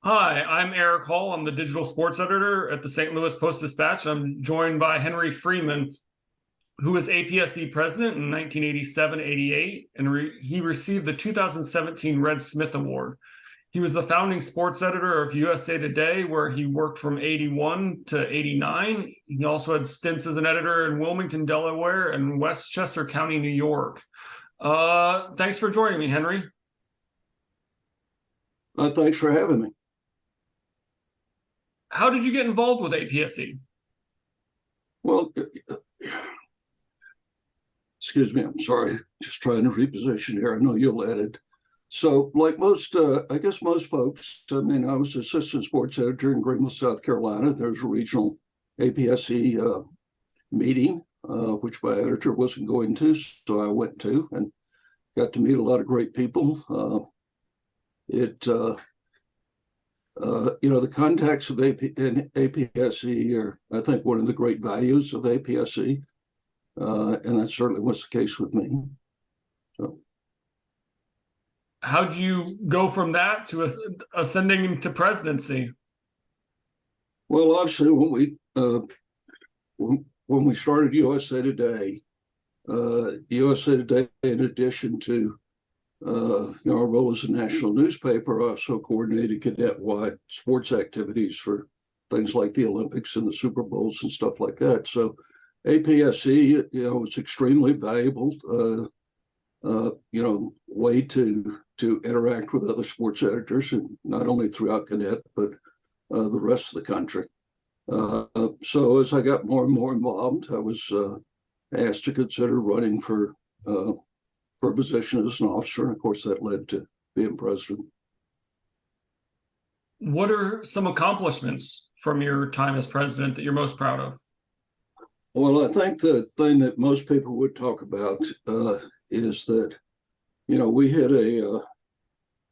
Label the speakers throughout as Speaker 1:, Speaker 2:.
Speaker 1: Hi, I'm Erik Hall. I'm the digital sports editor at the St. Louis Post-Dispatch. I'm joined by Henry Freeman, who was APSE president in 1987-88, and he received the 2017 Red Smith Award. He was the founding sports editor of USA Today, where he worked from 81 to 89. He also had stints as an editor in Wilmington, Delaware, and Westchester County, New York. Thanks for joining me, Henry.
Speaker 2: Thanks for having me.
Speaker 1: How did you get involved with APSE?
Speaker 2: Well, excuse me, I'm sorry. Just trying to reposition here. I know you'll edit. So, like most, I guess most folks, I mean, I was assistant sports editor in Greenville, South Carolina. There's a regional APSE meeting, which my editor wasn't going to, so I went to and got to meet a lot of great people. The contacts of APSE are, I think, one of the great values of APSE, and that certainly was the case with me. So,
Speaker 1: how'd you go from that to ascending to presidency?
Speaker 2: well, obviously, when we started USA Today, USA Today, in addition to our role as a national newspaper, also coordinated cadet-wide sports activities for things like the Olympics and the Super Bowls and stuff like that. So APSE, was extremely valuable, way to interact with other sports editors, and not only throughout cadet, but the rest of the country. So as I got more and more involved, I was asked to consider running for a position as an officer, and of course that led to being president.
Speaker 1: What are some accomplishments from your time as president that you're most proud of?
Speaker 2: Well, I think the thing that most people would talk about is that, we had a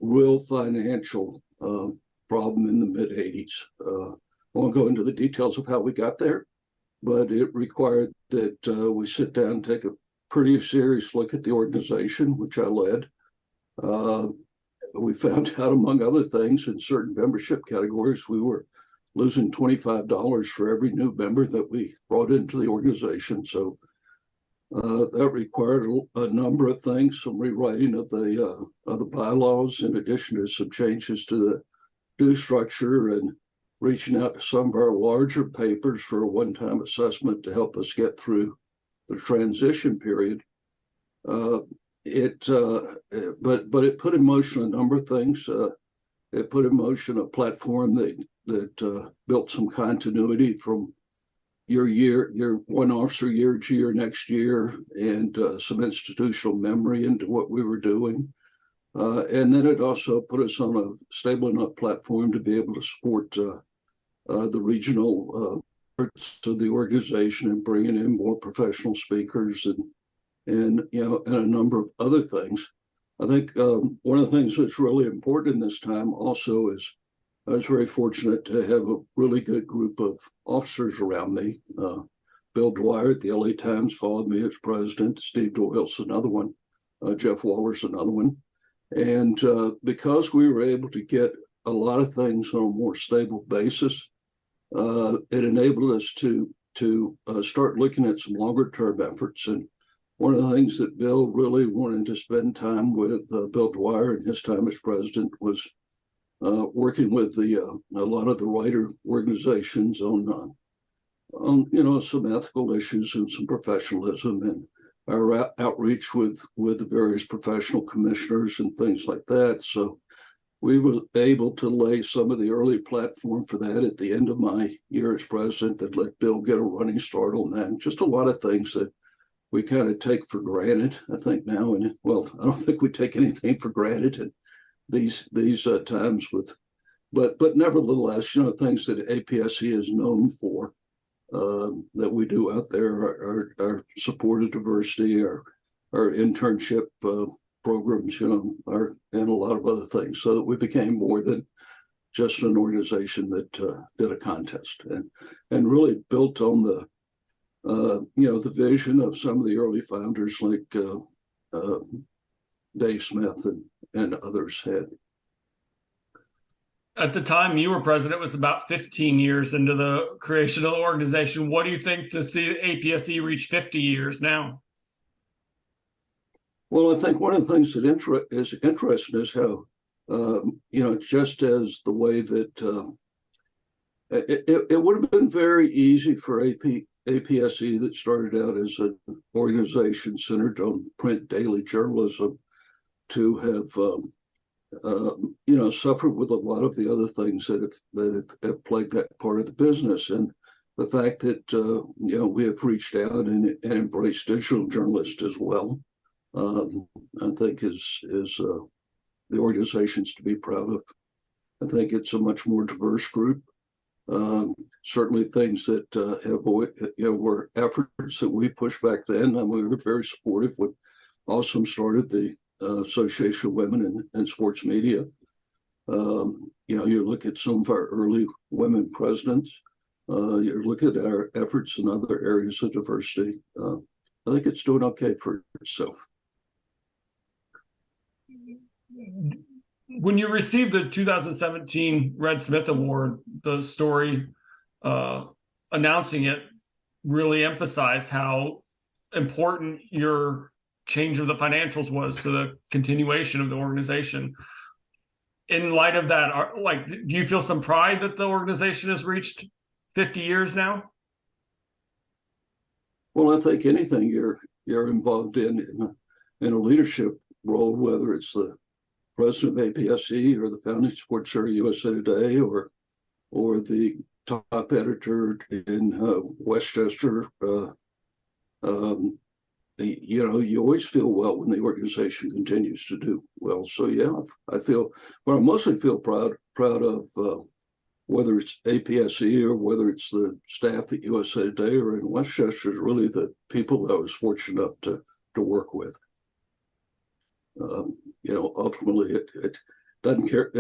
Speaker 2: real financial problem in the mid-'80s. I won't go into the details of how we got there, but it required that we sit down and take a pretty serious look at the organization, which I led. We found out, among other things, in certain membership categories, we were losing $25 for every new member that we brought into the organization. So that required a number of things, some rewriting of the bylaws, in addition to some changes to the due structure, and reaching out to some of our larger papers for a one-time assessment to help us get through the transition period. But it put in motion a number of things. It put in motion a platform that built some continuity from your one officer year to your next year, and some institutional memory into what we were doing. And then it also put us on a stable enough platform to be able to support the regional to the organization, and bringing in more professional speakers and a number of other things. I think one of the things that's really important in this time also is I was very fortunate to have a really good group of officers around me. Bill Dwyer at the LA Times followed me as president. Steve Doyle's another one. Jeff Waller's another one. And because we were able to get a lot of things on a more stable basis, it enabled us to start looking at some longer term efforts. And one of the things that Bill really wanted to spend time with, Bill Dwyer in his time as president, was working with a lot of the writer organizations on some ethical issues and some professionalism, and our outreach with the various professional commissioners and things like that. So we were able to lay some of the early platform for that at the end of my year as president, that let Bill get a running start on that. And just a lot of things that we kind of take for granted, I think, now. And well, I don't think we take anything for granted in these times but nevertheless, things that APSE is known for, that we do out there, our support of diversity, our internship programs, and a lot of other things, so that we became more than just an organization that did a contest, and really built on the vision of some of the early founders, like Dave Smith and others had.
Speaker 1: At the time you were president, it was about 15 years into the creation of the organization. What do you think to see APSE reach 50 years now?
Speaker 2: Well, I think one of the things that is interesting is how, just as the way that it would have been very easy for APSE that started out as an organization centered on print daily journalism to have suffered with a lot of the other things that have plagued that part of the business. And the fact that we have reached out and embraced digital journalists as well, I think is the organizations to be proud of. I think it's a much more diverse group. Certainly, things that were efforts that we pushed back then, and we were very supportive when Awesome started the Association of Women in Sports Media. You look at some of our early women presidents. You look at our efforts in other areas of diversity. I think it's doing okay for itself.
Speaker 1: When you received the 2017 Red Smith Award, the story announcing it really emphasized how important your change of the financials was to the continuation of the organization. In light of that, do you feel some pride that the organization has reached 50 years now?
Speaker 2: Well, I think anything you're involved in a leadership role, whether it's the president of APSE or the founding sports editor of USA Today or the top editor in Westchester, you always feel well when the organization continues to do well. So yeah, I mostly feel proud of whether it's APSE or whether it's the staff at USA Today or in Westchester is really the people that I was fortunate enough to work with. Ultimately, it doesn't care.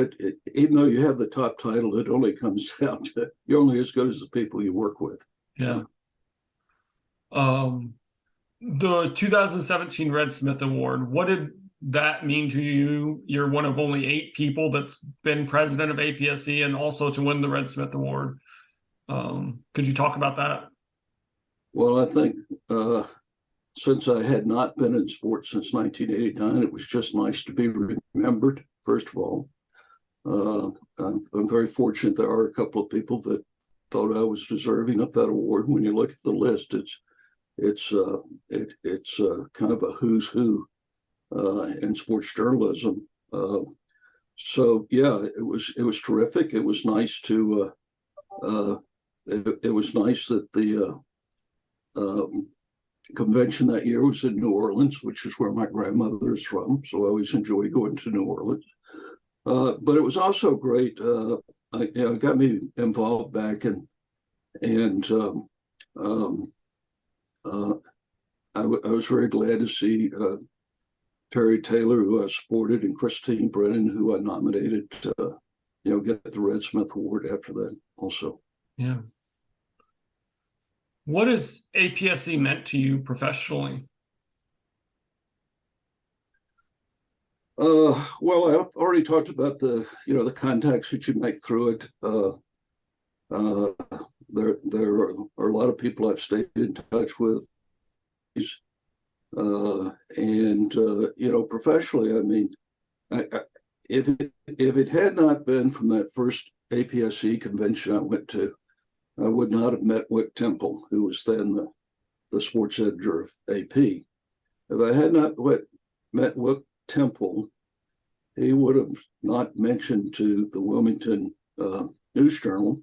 Speaker 2: Even though you have the top title, it only comes down to you're only as good as the people you work with.
Speaker 1: Yeah. The 2017 Red Smith Award, what did that mean to you? You're one of only 8 people that's been president of APSE and also to win the Red Smith Award. Could you talk about that?
Speaker 2: Well, I think since I had not been in sports since 1989, it was just nice to be remembered, first of all. I'm very fortunate there are a couple of people that thought I was deserving of that award. When you look at the list, it's kind of a who's who in sports journalism. So yeah, it was terrific. It was nice to it was nice that the convention that year was in New Orleans, which is where my grandmother is from. So I always enjoy going to New Orleans. But it was also great. It got me involved back and I was very glad to see Terry Taylor, who I supported, and Christine Brennan, who I nominated, get the Red Smith Award after that also.
Speaker 1: Yeah. What has APSE meant to you professionally?
Speaker 2: Well, I've already talked about the contacts that you make through it. There are a lot of people I've stayed in touch with. Professionally, I mean, if it had not been from that first APSE convention I went to, I would not have met Wick Temple, who was then the sports editor of AP. If I had not met Wick Temple, he would have not mentioned to the Wilmington News Journal,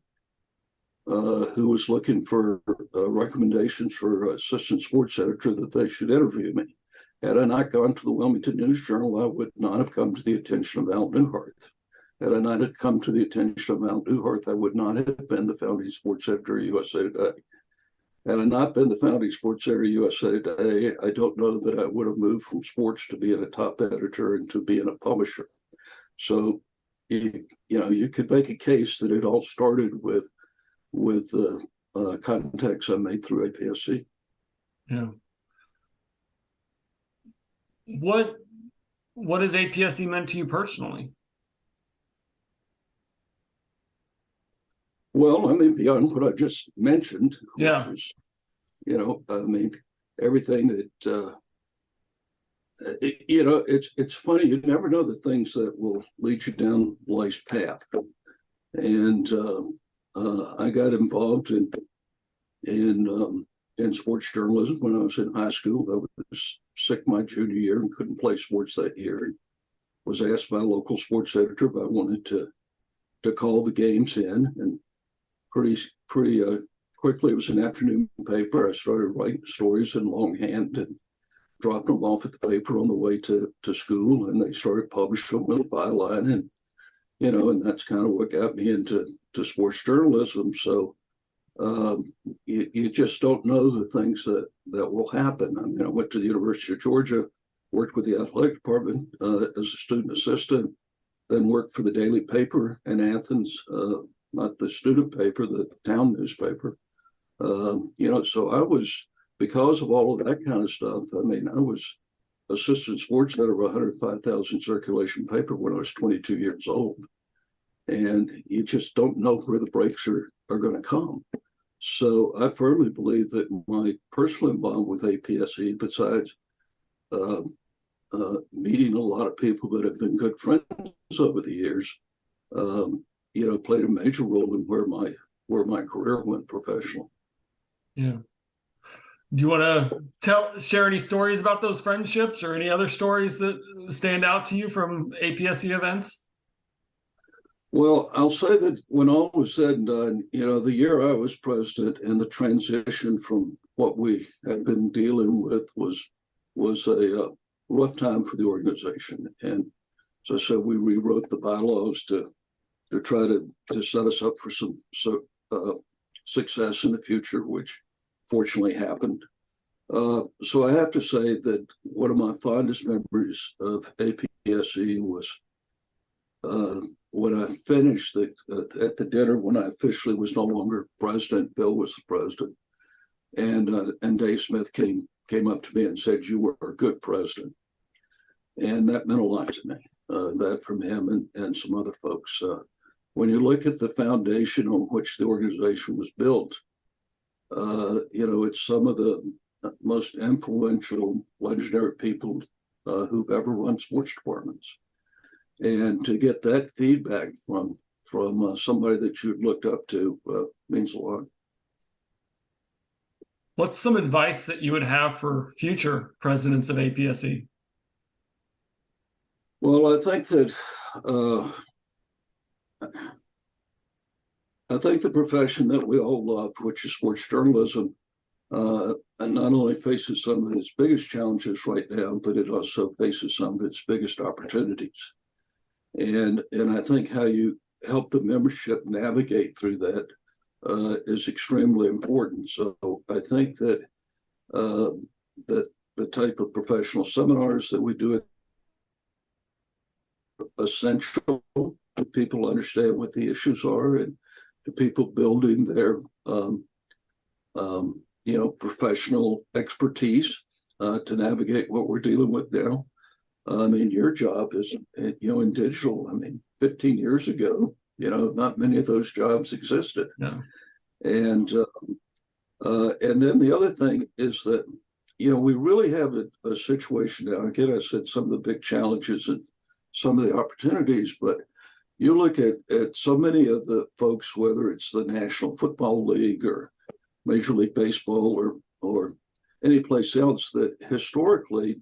Speaker 2: who was looking for recommendations for assistant sports editor, that they should interview me. Had I not gone to the Wilmington News Journal, I would not have come to the attention of Al Newhart. Had I not have come to the attention of Al Newhart, I would not have been the founding sports editor of USA Today. Had I not been the founding sports editor of USA Today, I don't know that I would have moved from sports to being a top editor and to being a publisher. So, you could make a case that it all started with the contacts I made through APSE.
Speaker 1: Yeah. What has APSE meant to you personally?
Speaker 2: Well, I mean, beyond what I just mentioned,
Speaker 1: Yeah.
Speaker 2: which is, I mean, everything that, it's funny. You never know the things that will lead you down life's path. And I got involved in sports journalism when I was in high school. I was sick my junior year and couldn't play sports that year. And was asked by a local sports editor if I wanted to call the games in, and pretty quickly it was an afternoon paper. I started writing stories in longhand and dropped them off at the paper on the way to school, and they started publishing them with a byline, and that's kind of what got me into sports journalism. So you just don't know the things that will happen. I mean, I went to the University of Georgia, worked with the athletic department as a student assistant, then worked for the daily paper in Athens, not the student paper, the town newspaper. So I was, because of all of that kind of stuff, I mean, I was assistant sports editor of a 105,000 circulation paper when I was 22 years old. And you just don't know where the breaks are going to come. So I firmly believe that my personal involvement with APSE, besides meeting a lot of people that have been good friends over the years, played a major role in where my career went professional.
Speaker 1: Yeah. Do you want to share any stories about those friendships or any other stories that stand out to you from APSE events?
Speaker 2: Well, I'll say that when all was said and done, the year I was president and the transition from what we had been dealing with was a rough time for the organization. And as I said, we rewrote the bylaws to try to set us up for some success in the future, which fortunately happened. So I have to say that one of my fondest memories of APSE was when I finished at the dinner, when I officially was no longer president. Bill was the president, and Dave Smith came up to me and said, "You were a good president," and that meant a lot to me. That from him and some other folks. When you look at the foundation on which the organization was built, it's some of the most influential, legendary people who've ever run sports departments. And to get that feedback from somebody that you looked up to means a lot.
Speaker 1: What's some advice that you would have for future presidents of APSE?
Speaker 2: Well, I think that the profession that we all love, which is sports journalism, and not only faces some of its biggest challenges right now, but it also faces some of its biggest opportunities. And I think how you help the membership navigate through that is extremely important. So I think that that the type of professional seminars that we do are essential to people understand what the issues are, and to people building their professional expertise to navigate what we're dealing with now. I mean, your job is, in digital, 15 years ago, not many of those jobs existed.
Speaker 1: Yeah.
Speaker 2: And then the other thing is that, we really have a situation now. Again, I said some of the big challenges and some of the opportunities, but you look at so many of the folks, whether it's the National Football League or Major League Baseball or any place else, that historically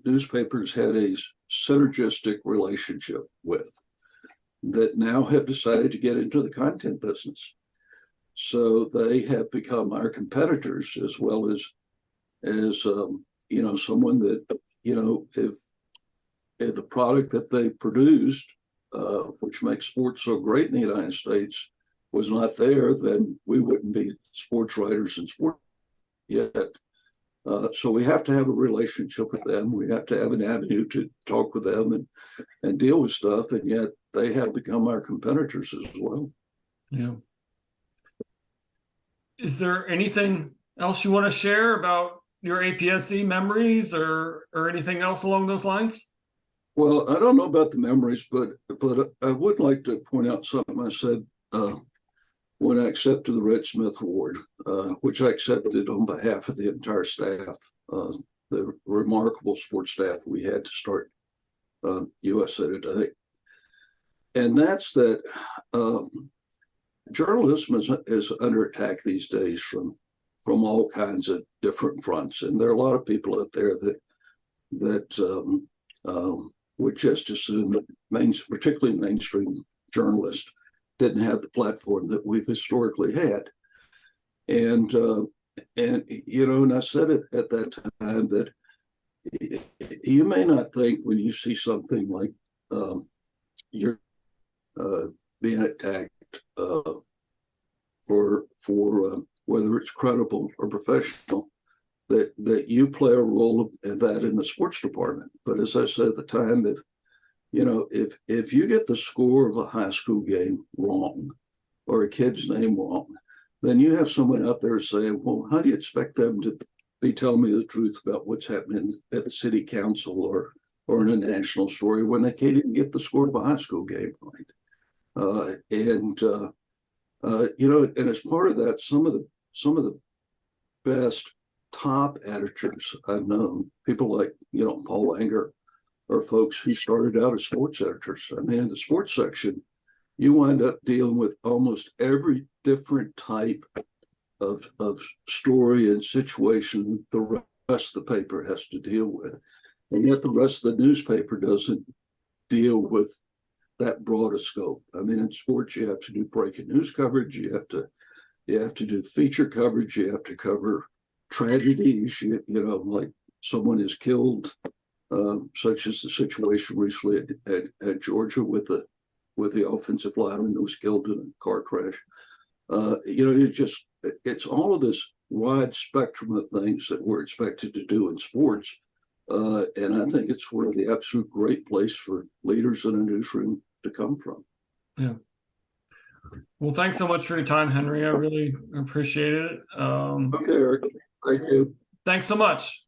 Speaker 2: newspapers had a synergistic relationship with, that now have decided to get into the content business. So they have become our competitors, as well as someone that, if the product that they produced, which makes sports so great in the United States, was not there, then we wouldn't be sports writers and sports yet. So we have to have a relationship with them. We have to have an avenue to talk with them and deal with stuff. And yet they have become our competitors as well.
Speaker 1: Yeah. Is there anything else you want to share about your APSE memories or anything else along those lines?
Speaker 2: Well, I don't know about the memories, but I would like to point out something I said when I accepted the Red Smith Award, which I accepted on behalf of the entire staff, the remarkable sports staff we had to start USA Today. And that's that journalism is under attack these days from all kinds of different fronts. And there are a lot of people out there that would just assume that particularly mainstream journalists didn't have the platform that we've historically had. And you know, and I said it at that time that you may not think when you see something like you're being attacked for whether it's credible or professional, that you play a role in that in the sports department. But as I said at the time, if you get the score of a high school game wrong or a kid's name wrong, then you have someone out there saying, well, how do you expect them to be telling me the truth about what's happening at the city council or in a national story when they can't even get the score of a high school game right? You know, and as part of that, some of the best top editors I've known, people like, you know, Paul Anger, are folks who started out as sports editors. I mean, in the sports section, you wind up dealing with almost every different type of story and situation the rest of the paper has to deal with. And yet the rest of the newspaper doesn't deal with that broad a scope. I mean, in sports, you have to do breaking news coverage, you have to do feature coverage, you have to cover tragedies, you know, like someone is killed, such as the situation recently at Georgia with the offensive lineman who was killed in a car crash. You know, it's all of this wide spectrum of things that we're expected to do in sports. And I think it's one of the absolute great place for leaders in a newsroom to come from.
Speaker 1: Yeah. Well, thanks so much for your time, Henry. I really appreciate it.
Speaker 2: Okay, Eric. Thank you.
Speaker 1: Thanks so much.